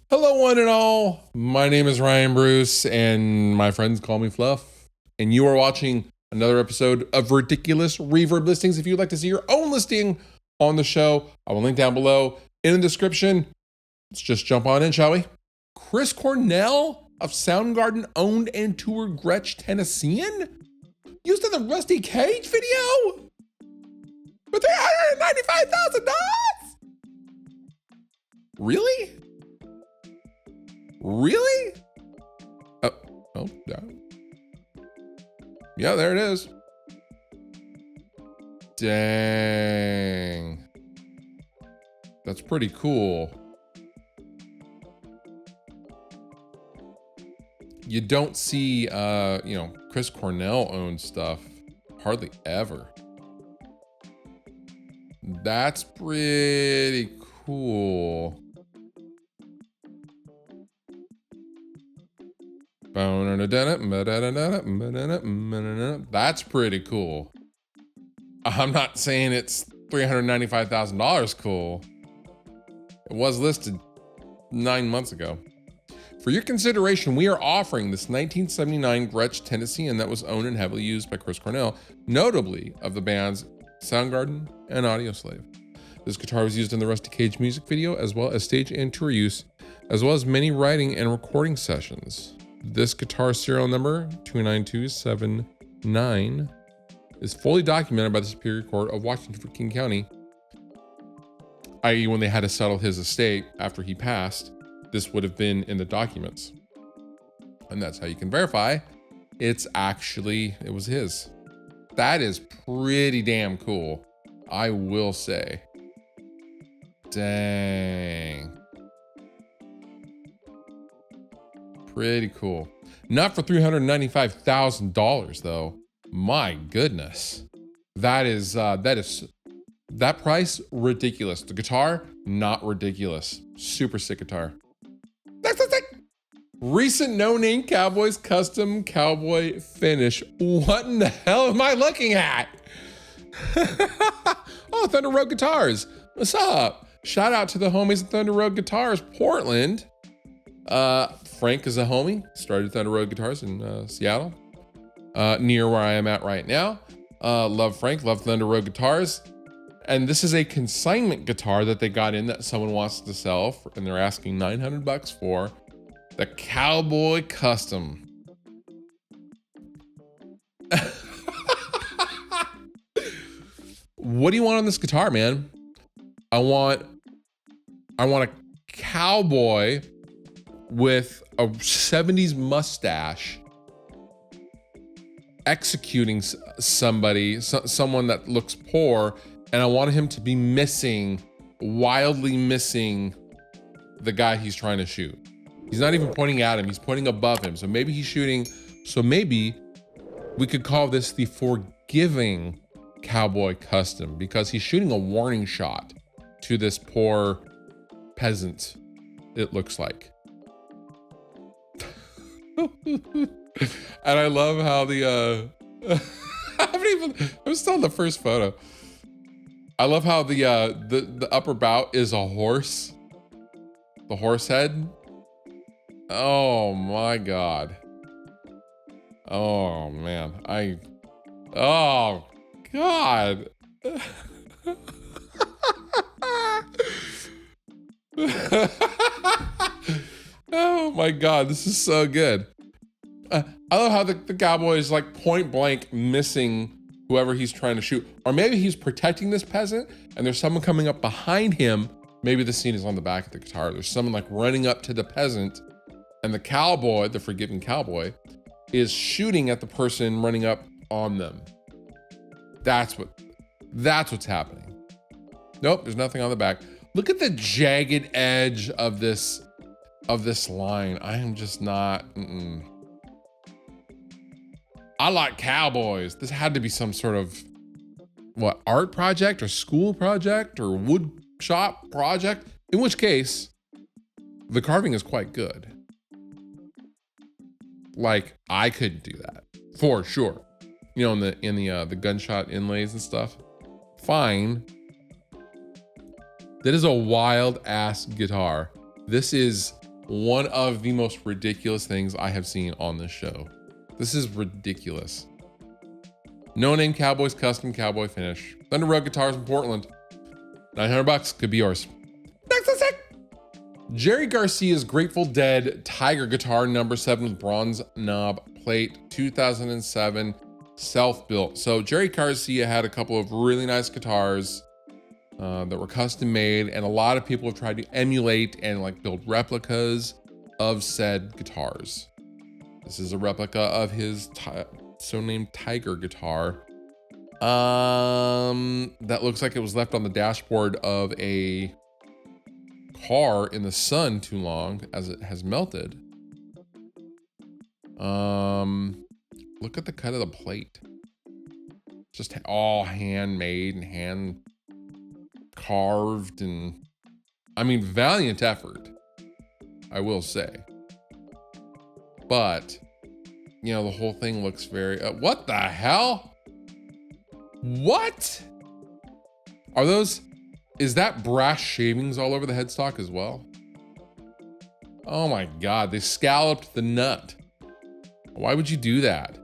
Hello, one and all. My name is Ryan Bruce, and my friends call me Fluff. And you are watching another episode of Ridiculous Reverb Listings. If you'd like to see your own listing on the show, I will link down below in the description. Let's just jump on in, shall we? Chris Cornell of Soundgarden owned and toured Gretsch Tennessean? Used in the Rusty Cage video? For $395,000? Really? Really? Oh, yeah. Yeah, there it is. Dang. That's pretty cool. You don't see, Chris Cornell owned stuff hardly ever. That's pretty cool. That's pretty cool. I'm not saying it's $395,000 cool. It was listed 9 months ago. For your consideration, we are offering this 1979 Gretsch Tennessean that was owned and heavily used by Chris Cornell, notably of the bands Soundgarden and Audioslave. This guitar was used in the Rusty Cage music video, as well as stage and tour use, as well as many writing and recording sessions. This guitar serial number, 29279, is fully documented by the Superior Court of Washington, King County, i.e. when they had to settle his estate after he passed. This would have been in the documents. And that's how you can verify it was his. That is pretty damn cool, I will say. Dang. Pretty cool. Not for $395,000 though. My goodness. That price, ridiculous. The guitar, not ridiculous. Super sick guitar. Next. Recent no-name Cowboys custom cowboy finish. What in the hell am I looking at? Oh, Thunder Road Guitars. What's up? Shout out to the homies at Thunder Road Guitars, Portland. Frank is a homie. Started Thunder Road Guitars in Seattle, near where I am at right now. Love Frank, love Thunder Road Guitars. And this is a consignment guitar that they got in that someone wants to sell, and they're asking $900 for. The Cowboy Custom. What do you want on this guitar, man? I want a cowboy with a 70s mustache executing somebody, someone that looks poor, and I want him to be wildly missing the guy he's trying to shoot. He's not even pointing at him, he's pointing above him. So maybe he's shooting, maybe we could call this the forgiving Cowboy Custom, because he's shooting a warning shot to this poor peasant, it looks like. And I love how I'm still in the first photo. I love how the upper bout is a horse. The horse head. Oh my God. Oh man. Oh God. Oh my God, this is so good. I love how the cowboy is like point blank missing whoever he's trying to shoot. Or maybe he's protecting this peasant and there's someone coming up behind him. Maybe the scene is on the back of the guitar. There's someone like running up to the peasant, and the cowboy, the forgiving cowboy, is shooting at the person running up on them. That's what's happening. Nope, there's nothing on the back. Look at the jagged edge of this line. I am just not, I like cowboys. This had to be some sort of, art project or school project or wood shop project, in which case the carving is quite good. Like, I couldn't do that for sure. You know, in the gunshot inlays and stuff. Fine. That is a wild ass guitar. This is one of the most ridiculous things I have seen on this show. This is ridiculous. No Name Cowboys custom cowboy finish. Thunder Road guitars in Portland. $900 could be yours. Next list. Jerry Garcia's Grateful Dead Tiger guitar number 7 with bronze knob plate, 2007, self-built. So Jerry Garcia had a couple of really nice guitars that were custom made, and a lot of people have tried to emulate and like build replicas of said guitars. This is a replica of his so-named Tiger guitar. That looks like it was left on the dashboard of a car in the sun too long as it has melted. Look at the cut of the plate. Just all handmade and hand carved, and I mean, valiant effort, I will say. But, you know, the whole thing looks very, what the hell? What? Are those, is that brass shavings all over the headstock as well? Oh my God, they scalloped the nut. Why would you do that?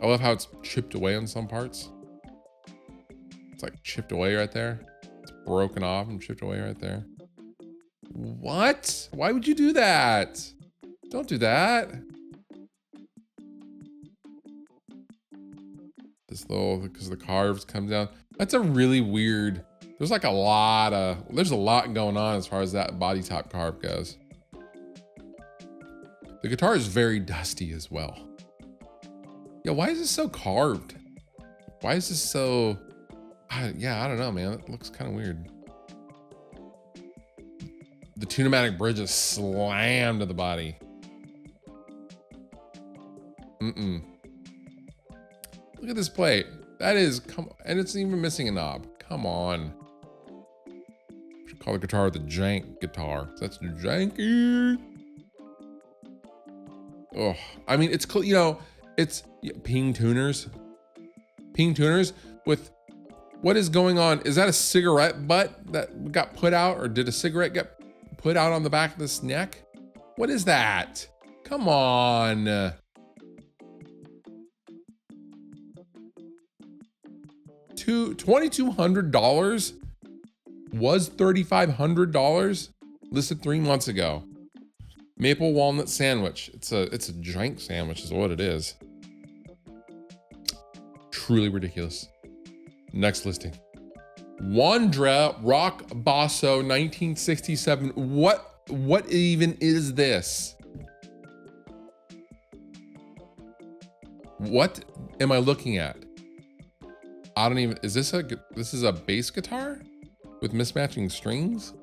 I love how it's chipped away on some parts. It's like chipped away right there. It's broken off and chipped away right there. What? Why would you do that? Don't do that. This little, because the carves come down. That's a really weird, there's like a lot going on as far as that body top carve goes. The guitar is very dusty as well. Yeah, why is this so carved? Why is this so, yeah, I don't know, man. It looks kind of weird. The Tune-O-Matic bridge is slammed to the body. Look at this plate. That is, and it's even missing a knob. Come on. Should call the guitar the jank guitar. That's janky. Oh, I mean, it's, you know, it's ping tuners. Ping tuners with, what is going on? Is that a cigarette butt that got put out, or did a cigarette get put out on the back of this neck? What is that? Come on. $2,200 was $3,500 listed 3 months ago. Maple walnut sandwich. It's a jank sandwich is what it is. Truly ridiculous. Next listing. Wandra Rock Basso 1967. What even is this? What am I looking at? I don't even, this is a bass guitar with mismatching strings?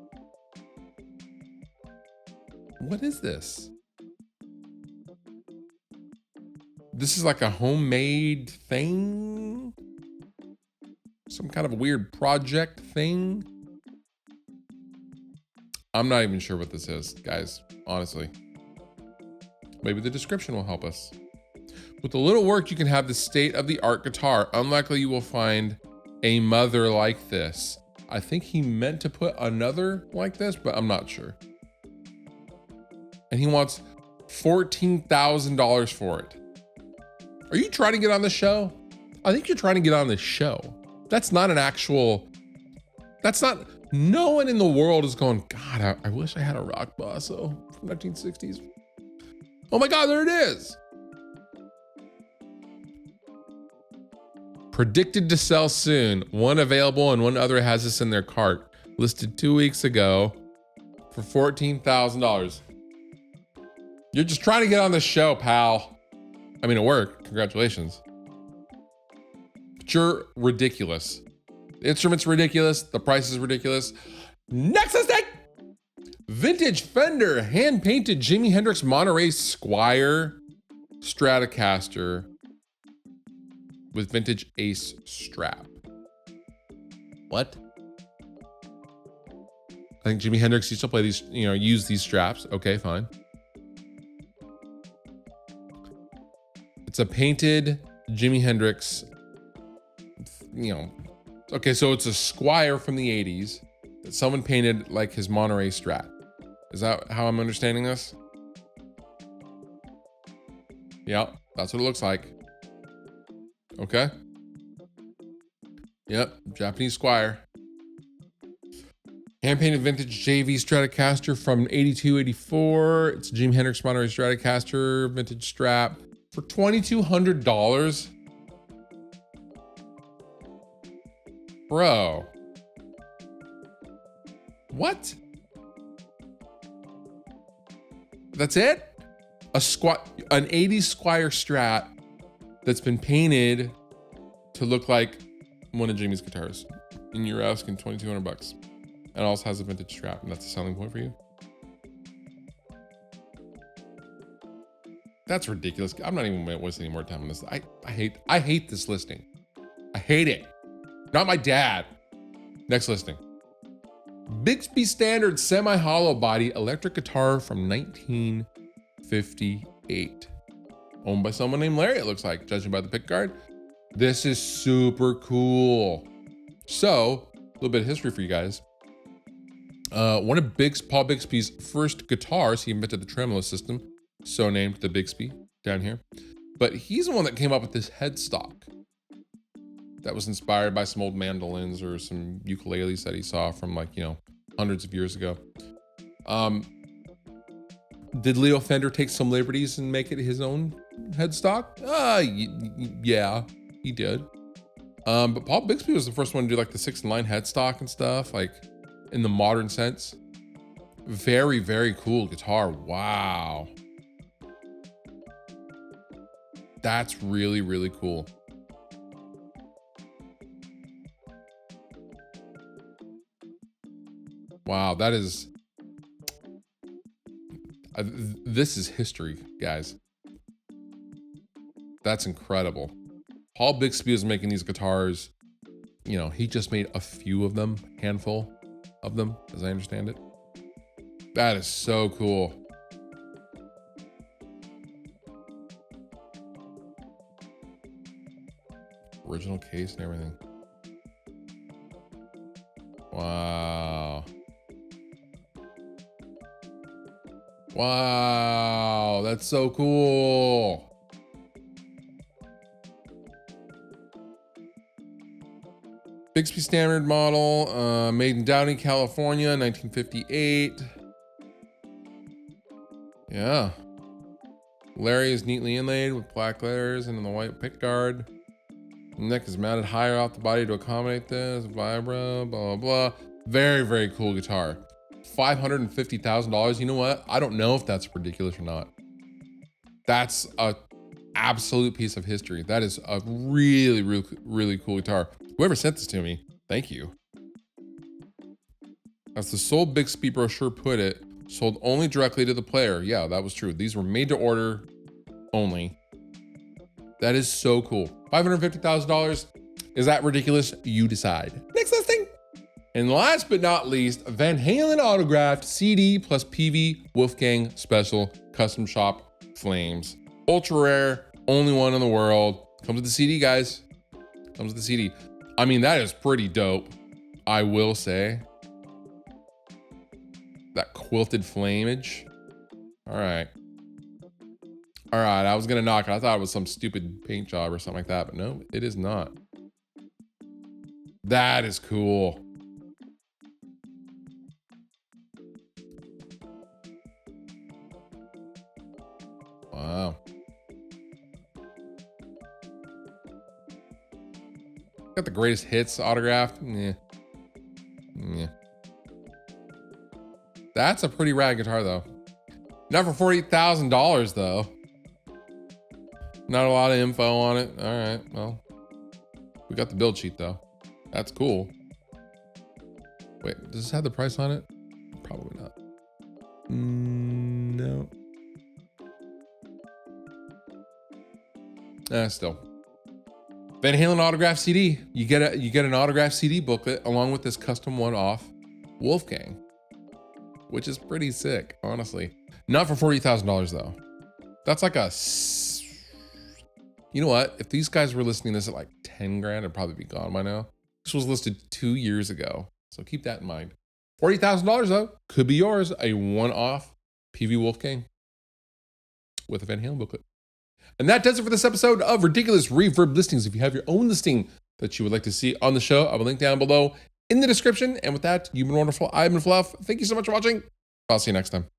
What is this? This is like a homemade thing? Some kind of weird project thing? I'm not even sure what this is, guys, honestly. Maybe the description will help us. With a little work, you can have the state-of-the-art guitar. Unlikely you will find a mother like this. I think he meant to put another like this, but I'm not sure. And he wants $14,000 for it. Are you trying to get on the show? I think you're trying to get on the show. That's not an actual, that's not, no one in the world is going, God, I wish I had a Rock Basso from 1960s. Oh my God, there it is. Predicted to sell soon. One available and one other has this in their cart. Listed 2 weeks ago for $14,000. You're just trying to get on the show, pal. I mean, it worked. Congratulations. But you're ridiculous. The instrument's ridiculous. The price is ridiculous. Next listing. Vintage Fender hand-painted Jimi Hendrix Monterey Squire Stratocaster with vintage Ace strap. What? I think Jimi Hendrix used to play these, you know, use these straps. Okay, fine. It's a painted Jimi Hendrix, you know, okay, so it's a Squire from the 80s that someone painted like his Monterey Strat. Is that how I'm understanding this? Yeah, that's what it looks like. Okay. Yep, Japanese Squire. Hand-painted vintage JV Stratocaster from 82, 84. It's a Jimi Hendrix Monterey Stratocaster vintage Strat for $2,200. Bro. What? That's it? An 80s Squire Strat that's been painted to look like one of Jimmy's guitars. And you're asking $2,200. And also has a vintage Strat, and that's a selling point for you. That's ridiculous. I'm not even wasting any more time on this. I hate this listing. I hate it. Not my dad. Next listing. Bixby Standard semi-hollow body electric guitar from 1958. Owned by someone named Larry, it looks like, judging by the pick guard. This is super cool. So, a little bit of history for you guys. One of Paul Bixby's first guitars, he invented the tremolo system, so named the Bixby down here. But he's the one that came up with this headstock that was inspired by some old mandolins or some ukuleles that he saw from, like, you know, hundreds of years ago. Did Leo Fender take some liberties and make it his own headstock? Yeah, he did. But Paul Bixby was the first one to do like the 6-in-line headstock and stuff, like in the modern sense. Very, very cool guitar. Wow. That's really, really cool. Wow, that is... this is history, guys. That's incredible. Paul Bixby is making these guitars, you know, he just made a few of them, handful of them, as I understand it. That is so cool. Original case and everything. Wow. Wow, that's so cool. Bixby Standard model, made in Downey, California, 1958. Yeah. Larry is neatly inlaid with black letters and the white pickguard. Neck is mounted higher off the body to accommodate this. Vibra, blah, blah, blah. Very, very cool guitar. $550,000. You know what? I don't know if that's ridiculous or not. That's a absolute piece of history. That is a really, really, really cool guitar. Whoever sent this to me, thank you. As the Sold Bixby brochure put it, sold only directly to the player. Yeah, that was true. These were made to order only. That is so cool. $550,000. Is that ridiculous? You decide. Next listing. And last but not least, Van Halen autographed CD plus PV Wolfgang Special Custom Shop Flames. Ultra rare, only one in the world. Comes with the CD, guys. Comes with the CD. I mean, that is pretty dope, I will say. That quilted flamage. All right. All right, I was gonna knock it. I thought it was some stupid paint job or something like that, but no, it is not. That is cool. Wow. Got the greatest hits autographed. Yeah. Yeah. That's a pretty rad guitar though. Not for $48,000 though. Not a lot of info on it. All right, well, we got the build sheet though. That's cool. Wait, does this have the price on it? Probably not. No. Still. Van Halen autograph CD. You get an autograph CD booklet along with this custom one-off Wolfgang, which is pretty sick, honestly. Not for $40,000 though. That's like a... You know what? If these guys were listing this at like 10 grand, it'd probably be gone by now. This was listed 2 years ago, so keep that in mind. $40,000 though, could be yours, a one-off PV Wolfgang with a Van Halen booklet. And that does it for this episode of Ridiculous Reverb Listings. If you have your own listing that you would like to see on the show, I will link down below in the description. And with that, you've been wonderful. I've been Fluff. Thank you so much for watching. I'll see you next time.